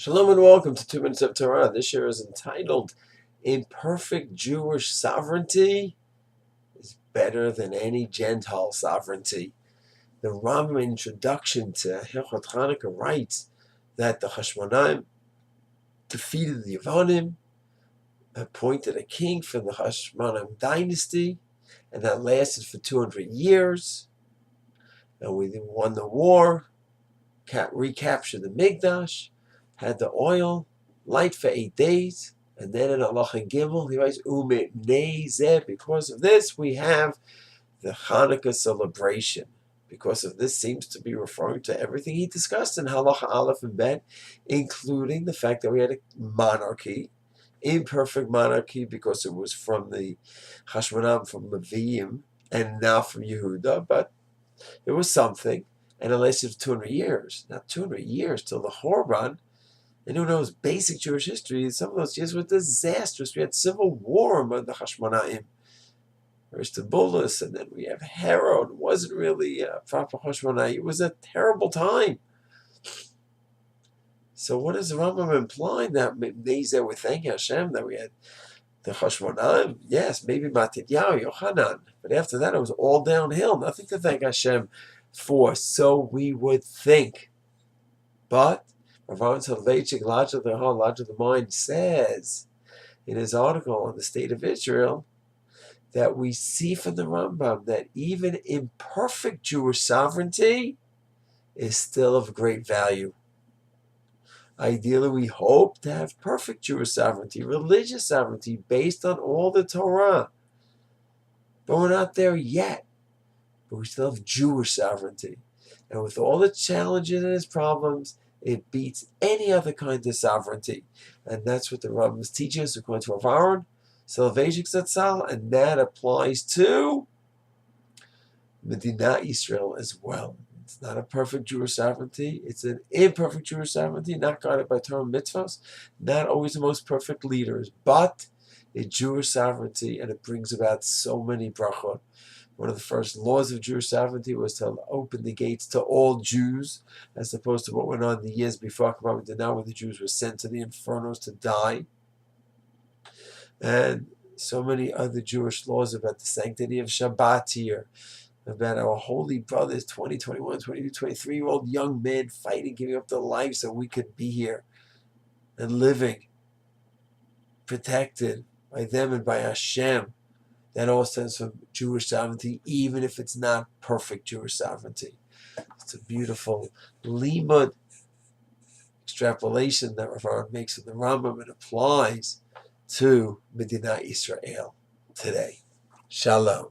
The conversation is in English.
Shalom and welcome to 2 Minutes of Torah. This year is entitled Imperfect Jewish Sovereignty is Better Than Any Gentile Sovereignty. The Rambam introduction to Hilchot Chanukah writes that the Hashmonaim defeated the Yevonim, appointed a king from the Hashmonaim dynasty, and that lasted for 200 years. And we won the war, recaptured the Mikdash, had the oil, light for 8 days, and then in Halacha Gimel, he writes, because of this, we have the Hanukkah celebration. Because of this seems to be referring to everything he discussed in Halacha Aleph and Bet, including the fact that we had a monarchy, imperfect monarchy, because it was from the Hashmonaim, from Leviim, and not from Yehuda, but it was something, and it lasted 200 years. Now, 200 years till the Horban. And who knows basic Jewish history, some of those years were disastrous. We had civil war among the Hashmonaim. Aristobulus, and then we have Herod. It wasn't really proper Hashmonaim. It was a terrible time. So what is the Rambam implying? That maybe we're thanking Hashem that we had the Hashmonaim? Yes, maybe Matidyahu, Yochanan. But after that, it was all downhill. Nothing to thank Hashem for. So we would think. But Rav Soloveitchik, Lodge of the Heart, Lodge of the Mind, says in his article on the state of Israel that we see from the Rambam that even imperfect Jewish sovereignty is still of great value. Ideally, we hope to have perfect Jewish sovereignty, religious sovereignty based on all the Torah. But we're not there yet. But we still have Jewish sovereignty. And with all the challenges and its problems, it beats any other kind of sovereignty. And that's what the Rambam is teaching us according to Rav Aaron Soloveitchik Zatzal, and that applies to Medina Israel as well. It's not a perfect Jewish sovereignty. It's an imperfect Jewish sovereignty, not guided by Torah mitzvahs, not always the most perfect leaders, but a Jewish sovereignty, and it brings about so many brachot. One of the first laws of Jewish sovereignty was to open the gates to all Jews, as opposed to what went on in the years before Kabbalah did not, when the Jews were sent to the infernos to die. And so many other Jewish laws about the sanctity of Shabbat here, about our holy brothers, 20, 21, 22, 23-year-old young men fighting, giving up their lives so we could be here and living, protected by them and by Hashem. That all stems from Jewish sovereignty, even if it's not perfect Jewish sovereignty. It's a beautiful limud extrapolation that Rav Aaron makes of the Rambam and applies to Medina Israel today. Shalom.